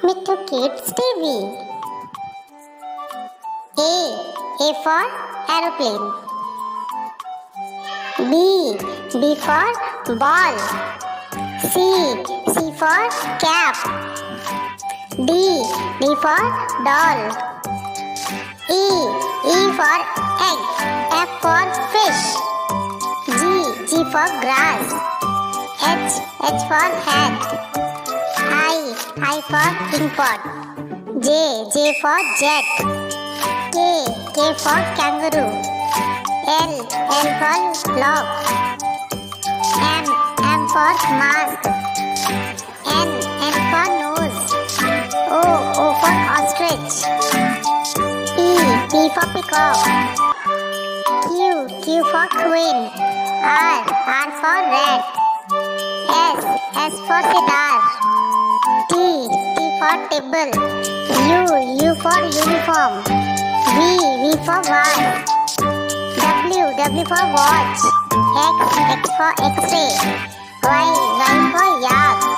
Mitthu Kids TV. A for aeroplane. B for ball. C for cap. D for doll. E for egg. F for fish. G for grass. H for hat. I for ink pot. J for jet. K for kangaroo. L for lock. M for mask. N for nose. O for ostrich. P for peacock. Q for queen. R for rat. S for sitar. T for table. U for uniform. V for vase. W for watch. X for x-ray. Y for yak.